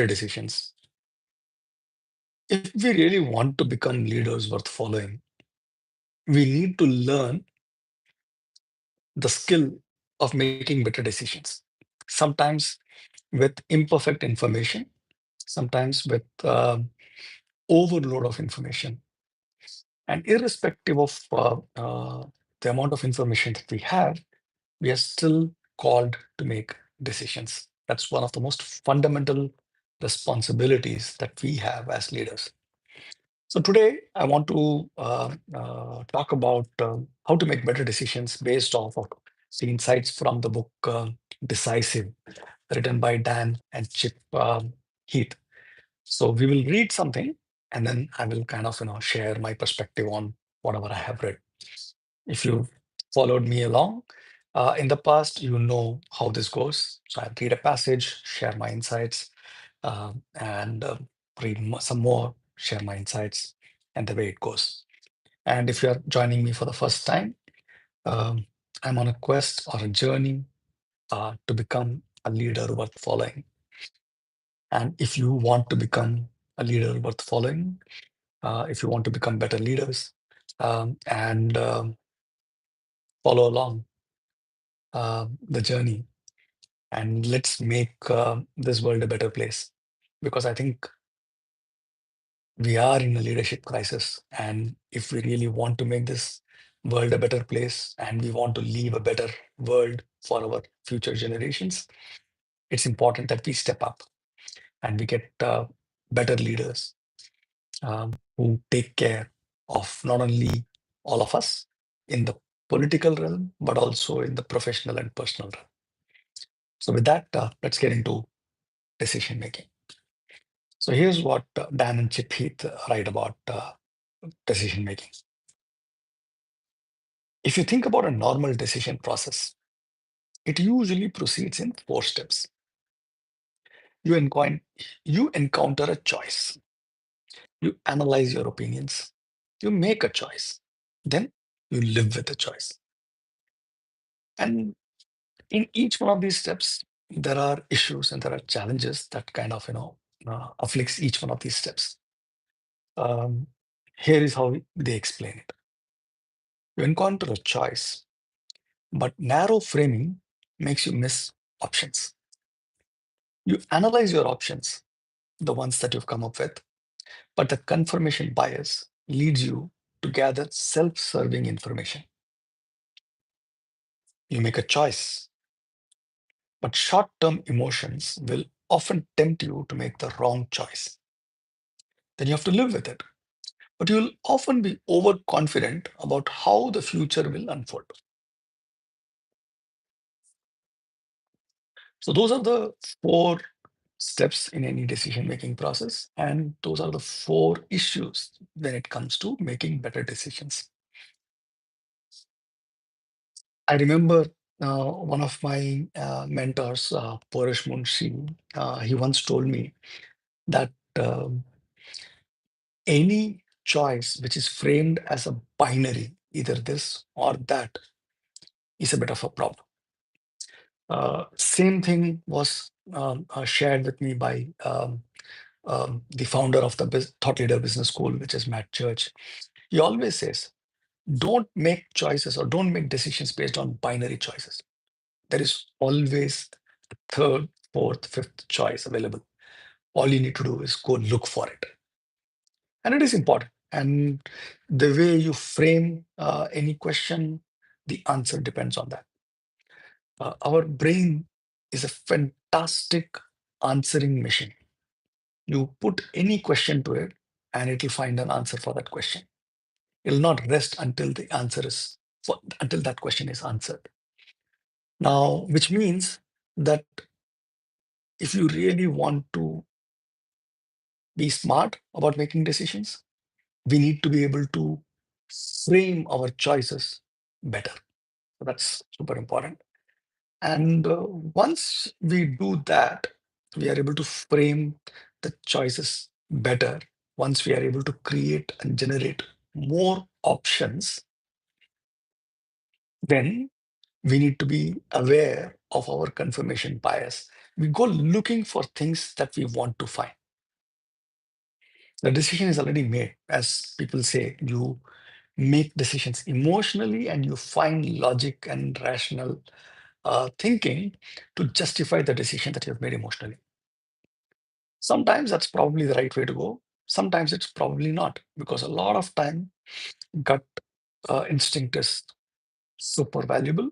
decisions. If we really want to become leaders worth following, we need to learn the skill of making better decisions. Sometimes with imperfect information, sometimes with overload of information. And irrespective of the amount of information that we have, we are still called to make decisions. That's one of the most fundamental responsibilities that we have as leaders. So today, I want to talk about how to make better decisions based off of the insights from the book Decisive, written by Dan and Chip Heath. So we will read something, and then I will kind of share my perspective on whatever I have read. If you followed me along in the past, you know how this goes. So I read a passage, share my insights, and read some more, share my insights, and the way it goes. And if you are joining me for the first time, um, I'm on a quest or a journey to become a leader worth following. And if you want to become a leader worth following, if you want to become better leaders and follow along the journey, and let's make this world a better place. Because I think we are in a leadership crisis. And if we really want to make this world a better place and we want to leave a better world for our future generations, it's important that we step up and we get better leaders who take care of not only all of us in the political realm, but also in the professional and personal realm. So, with that, let's get into decision making. So, here's what Dan and Chip Heath write about decision making. If you think about a normal decision process, it usually proceeds in 4 steps. You encounter a choice, you analyze your opinions, you make a choice, then you live with the choice. And in each one of these steps, there are issues and there are challenges that kind of, afflicts each one of these steps. Um, Here is how they explain it. You encounter a choice, but narrow framing makes you miss options. You analyze your options, the ones that you've come up with, but the confirmation bias leads you to gather self-serving information. You make a choice, but short-term emotions will often tempt you to make the wrong choice. Then you have to live with it. But you'll often be overconfident about how the future will unfold. So those are the 4 steps in any decision-making process, and those are the 4 issues when it comes to making better decisions. I remember one of my mentors, Porish Munshi, he once told me that any choice which is framed as a binary, either this or that, is a bit of a problem. Same thing was shared with me by the founder of the Thought Leader Business School, which is Matt Church. He always says, don't make choices or don't make decisions based on binary choices. There is always a third, fourth, fifth choice available. All you need to do is go look for it. And it is important. And the way you frame any question, the answer depends on that. Our brain is a fantastic answering machine. You put any question to it, and it will find an answer for that question. It will not rest until until that question is answered. Now, which means that if you really want to be smart about making decisions, we need to be able to frame our choices better. So that's super important. And once we do that, we are able to frame the choices better. Once we are able to create and generate more options, then we need to be aware of our confirmation bias. We go looking for things that we want to find. The decision is already made. As people say, you make decisions emotionally and you find logic and rational thinking to justify the decision that you've made emotionally. Sometimes that's probably the right way to go. Sometimes it's probably not, because a lot of time gut instinct is super valuable.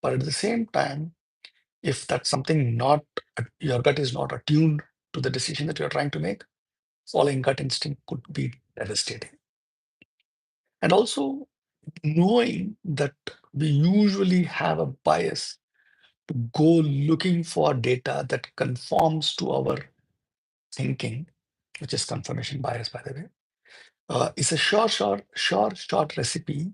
But at the same time, if that's something not, your gut is not attuned to the decision that you're trying to make, following gut instinct could be devastating. And also knowing that we usually have a bias to go looking for data that conforms to our thinking, which is confirmation bias, by the way, is a short recipe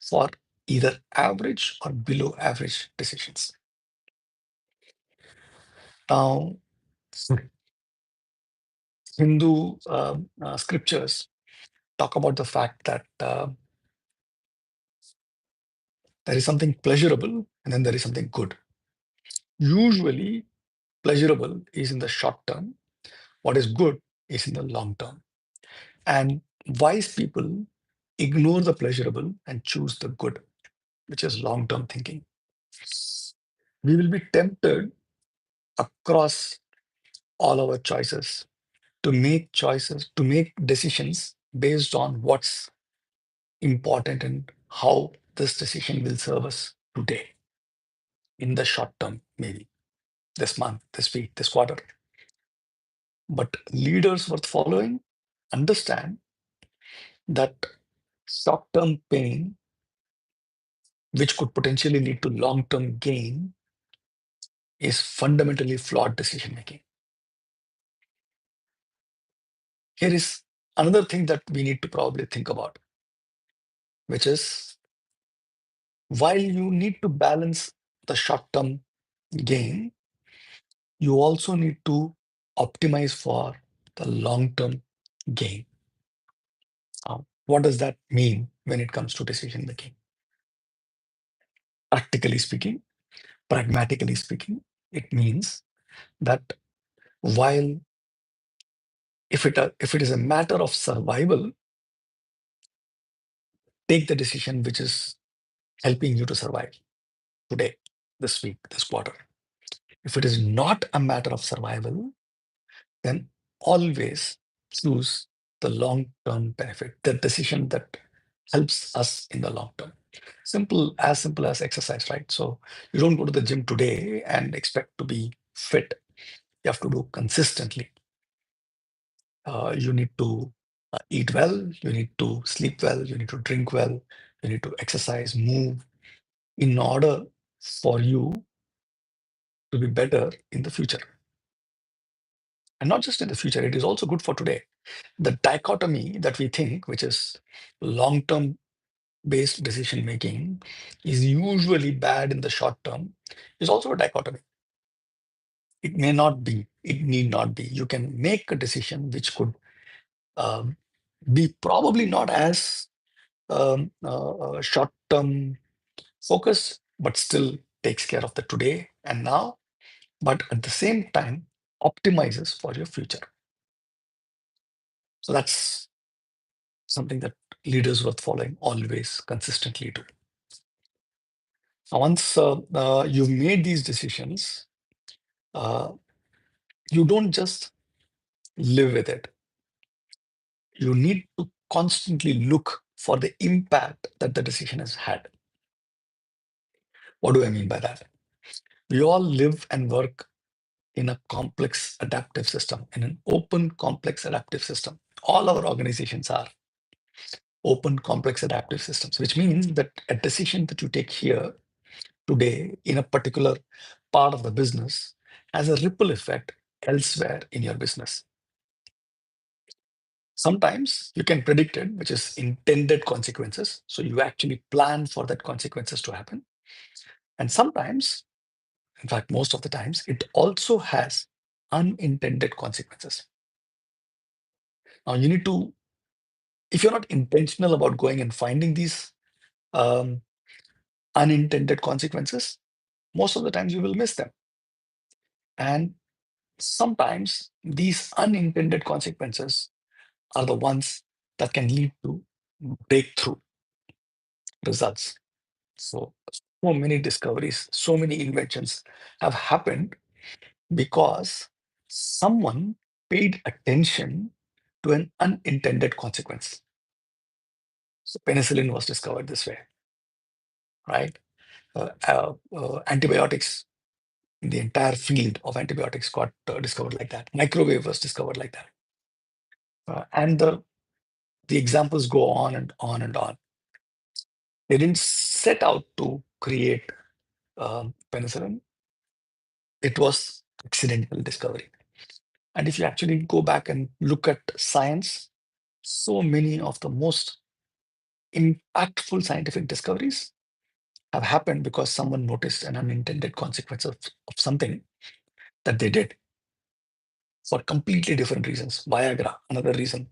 for either average or below average decisions. Now, Hindu scriptures talk about the fact that there is something pleasurable and then there is something good. Usually, pleasurable is in the short term, what is good is in the long term. And wise people ignore the pleasurable and choose the good, which is long term thinking. We will be tempted across all our choices, to make decisions based on what's important and how this decision will serve us today, in the short term, maybe this month, this week, this quarter. But leaders worth following understand that short term pain, which could potentially lead to long term gain, is fundamentally flawed decision making. Here is another thing that we need to probably think about, which is while you need to balance the short term gain, you also need to optimize for the long term gain. What does that mean when it comes to decision making? Practically speaking, pragmatically speaking, it means that while if it is a matter of survival, take the decision which is helping you to survive today, this week, this quarter. If it is not a matter of survival, then always choose the long term benefit, the decision that helps us in the long term. Simple as exercise, right? So you don't go to the gym today and expect to be fit. You have to do consistently. You need to eat well, you need to sleep well, you need to drink well, you need to exercise, move in order for you to be better in the future. And not just in the future, it is also good for today. The dichotomy that we think, which is long term based decision making, is usually bad in the short term, is also a dichotomy. It may not be, it need not be. You can make a decision which could um, be probably not as short term focus, but still takes care of the today and now, but at the same time optimizes for your future. So that's something that leaders worth following always consistently do. Now, once you've made these decisions, uh, you don't just live with it. You need to constantly look for the impact that the decision has had. What do I mean by that? We all live and work in a complex adaptive system, in an open, complex adaptive system. All our organizations are open, complex adaptive systems, which means that a decision that you take here today in a particular part of the business has a ripple effect elsewhere in your business. Sometimes you can predict it, which is intended consequences. So you actually plan for that consequences to happen. And sometimes, in fact, most of the times, it also has unintended consequences. Now you need to, if you're not intentional about going and finding these um, unintended consequences, most of the times you will miss them. And sometimes these unintended consequences are the ones that can lead to breakthrough results. So, so many discoveries, so many inventions have happened because someone paid attention to an unintended consequence. So, penicillin was discovered this way, right? Antibiotics, the entire field of antibiotics got discovered like that. Microwave was discovered like that. And the examples go on and on and on. They didn't set out to create penicillin, it was accidental discovery. And if you actually go back and look at science, so many of the most impactful scientific discoveries have happened because someone noticed an unintended consequence of something that they did for completely different reasons. Viagra, another reason.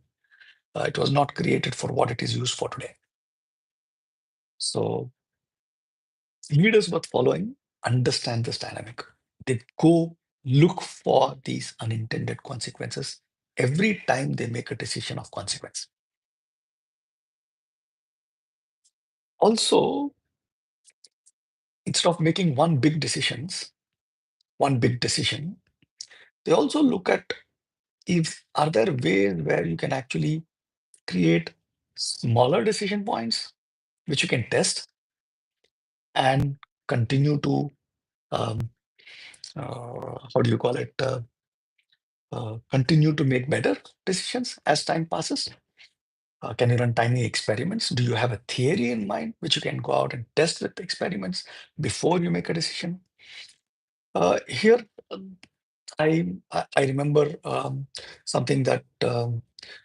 It was not created for what it is used for today. So leaders worth following understand this dynamic. They go look for these unintended consequences every time they make a decision of consequence. Also, instead of making one big decision, they also look at if are there ways where you can actually create smaller decision points which you can test and continue to um, how do you call it continue to make better decisions as time passes. Can you run tiny experiments? Do you have a theory in mind which you can go out and test with experiments before you make a decision? Here, I remember something that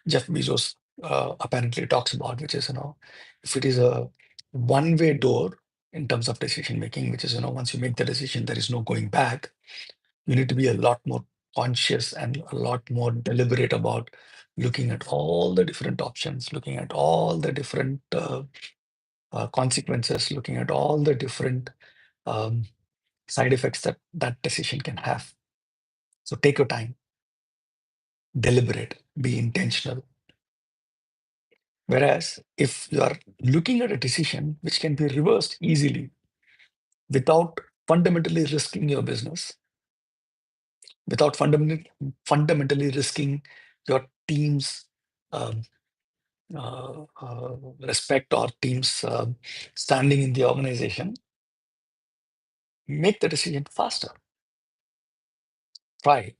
Jeff Bezos apparently talks about, which is, if it is a one-way door in terms of decision making, which is, once you make the decision, there is no going back. You need to be a lot more conscious and a lot more deliberate about looking at all the different options, looking at all the different consequences, looking at all the different um, side effects that that decision can have. So take your time, deliberate, be intentional. Whereas if you are looking at a decision which can be reversed easily without fundamentally risking your business, without fundamentally risking your team's um, respect or team's standing in the organization, make the decision faster. Try.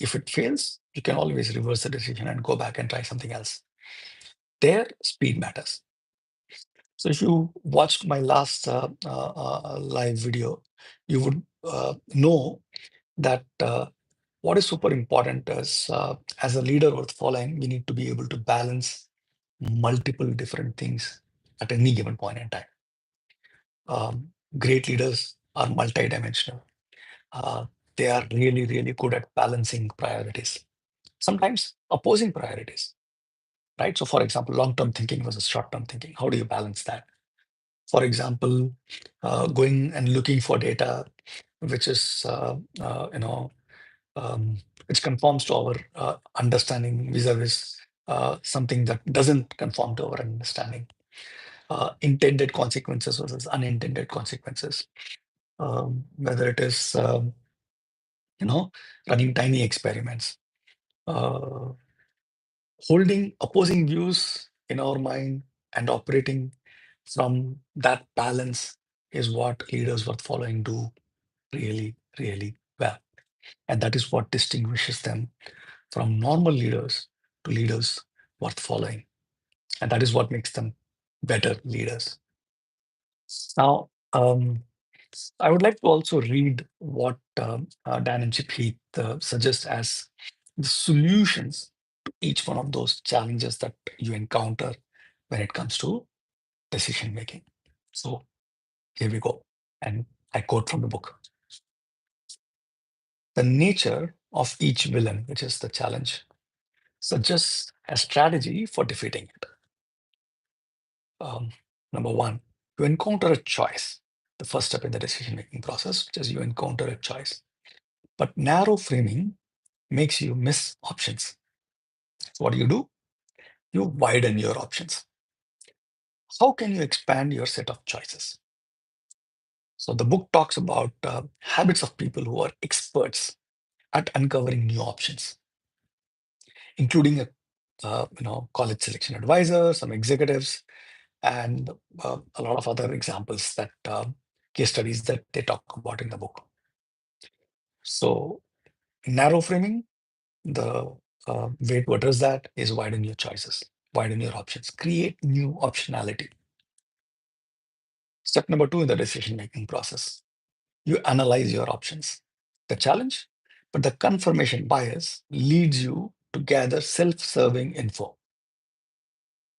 If it fails, you can always reverse the decision and go back and try something else. There, speed matters. So if you watched my last live video, you would know that what is super important is as a leader worth following, we need to be able to balance multiple different things at any given point in time. Great leaders are multidimensional. Uh, they are really, really good at balancing priorities, sometimes opposing priorities, right? So, for example, long term thinking versus short term thinking. How do you balance that? For example, going and looking for data which is, which conforms to our understanding vis-a-vis something that doesn't conform to our understanding. Intended consequences versus unintended consequences. Whether it is, running tiny experiments, uh, holding opposing views in our mind and operating from that balance is what leaders worth following do really, really well. And that is what distinguishes them from normal leaders to leaders worth following. And that is what makes them better leaders. Now, I would like to also read what Dan and Chip Heath suggest as the solutions to each one of those challenges that you encounter when it comes to decision making. So here we go. And I quote from the book. The nature of each villain, which is the challenge, suggests a strategy for defeating it. Um, Number one, you encounter a choice. The first step in the decision making process, which is you encounter a choice. But narrow framing makes you miss options. So what do? You widen your options. How can you expand your set of choices? So the book talks about habits of people who are experts at uncovering new options, including college selection advisors, some executives, and a lot of other examples that case studies that they talk about in the book. So narrow framing, the way to address that is widen your choices, widen your options, create new optionality. Step number 2 in the decision making process, you analyze your options. The challenge, but the confirmation bias leads you to gather self-serving info.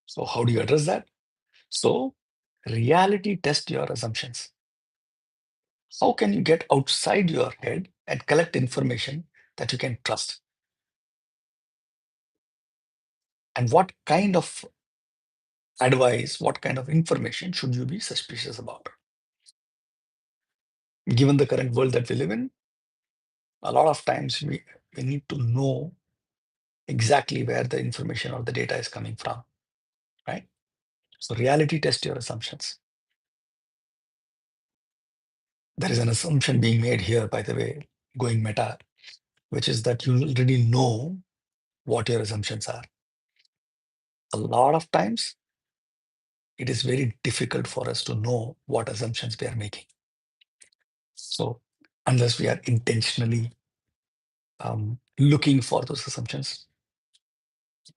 So how do you address that? So reality test your assumptions. How can you get outside your head and collect information that you can trust? And what kind of advice, what kind of information should you be suspicious about? Given the current world that we live in, a lot of times we need to know exactly where the information or the data is coming from, right? So reality test your assumptions. There is an assumption being made here, by the way, going meta, which is that you already know what your assumptions are. A lot of times, it is very difficult for us to know what assumptions we are making. So unless we are intentionally looking for those assumptions,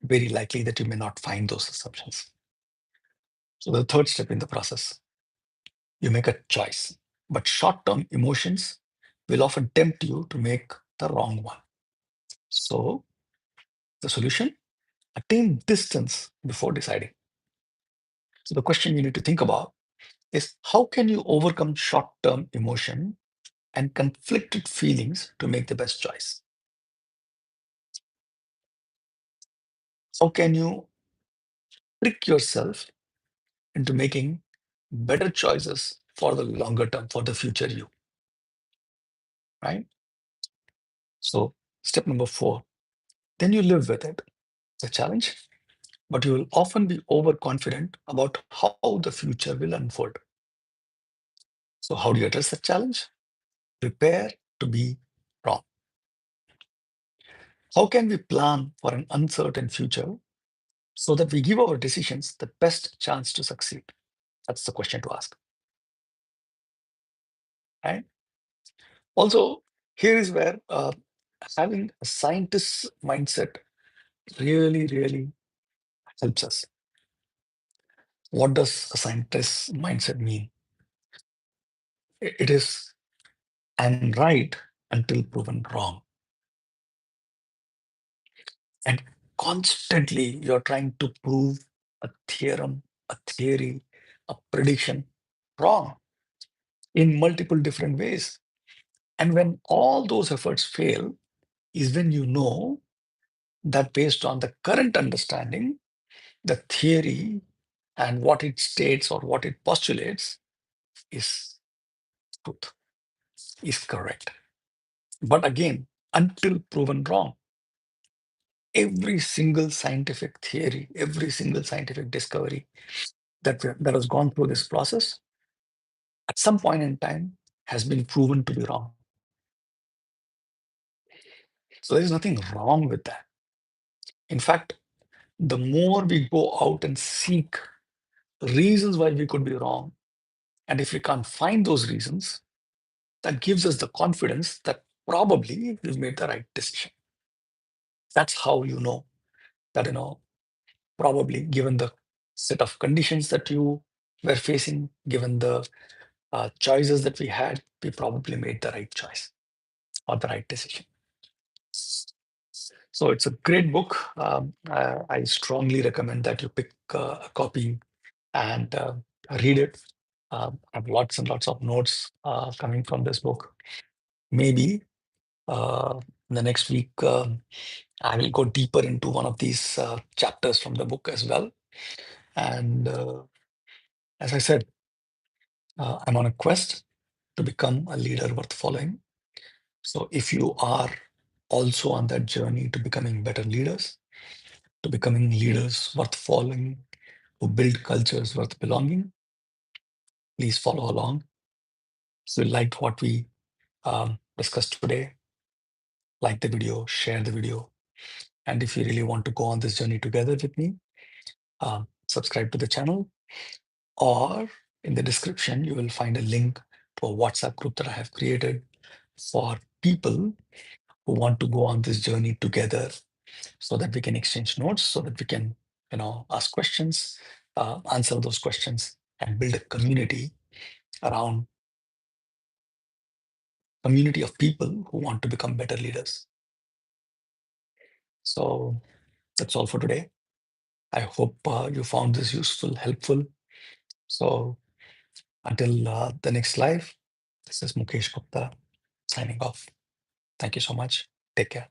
very likely that you may not find those assumptions. So the third step in the process, you make a choice, but short-term emotions will often tempt you to make the wrong one. So the solution, attain distance before deciding. So the question you need to think about is how can you overcome short-term emotion and conflicted feelings to make the best choice? How can you trick yourself into making better choices for the longer term, for the future you, right? So step number 4, then you live with it. It's a challenge, but you will often be overconfident about how the future will unfold. So how do you address that challenge? Prepare to be wrong. How can we plan for an uncertain future so that we give our decisions the best chance to succeed? That's the question to ask, right? Also, here is where having a scientist's mindset really, really helps us. What does a scientist's mindset mean? It is, I'm right until proven wrong. And constantly you're trying to prove a theorem, a theory, a prediction wrong in multiple different ways. And when all those efforts fail, is when you know that based on the current understanding, the theory and what it states or what it postulates is truth, is correct. But again, until proven wrong, every single scientific theory, every single scientific discovery that has gone through this process, at some point in time, has been proven to be wrong. So there is nothing wrong with that. In fact, the more we go out and seek reasons why we could be wrong, and if we can't find those reasons, that gives us the confidence that probably we've made the right decision. That's how you know that, probably given the set of conditions that you were facing, given the choices that we had, we probably made the right choice or the right decision. So it's a great book. I strongly recommend that you pick a copy and read it. I have lots and lots of notes coming from this book. Maybe the next week I will go deeper into one of these chapters from the book as well. And as I said, I'm on a quest to become a leader worth following. So if you are also on that journey to becoming better leaders, to becoming leaders worth following, who build cultures worth belonging, please follow along. So you liked what we discussed today, like the video, share the video. And if you really want to go on this journey together with me, subscribe to the channel, or in the description, you will find a link to a WhatsApp group that I have created for people who want to go on this journey together, so that we can exchange notes, so that we can, ask questions, answer those questions, and build a around community of people who want to become better leaders. So that's all for today. I hope you found this useful, helpful. So until the next live, this is Mukesh Gupta signing off. Thank you so much. Take care.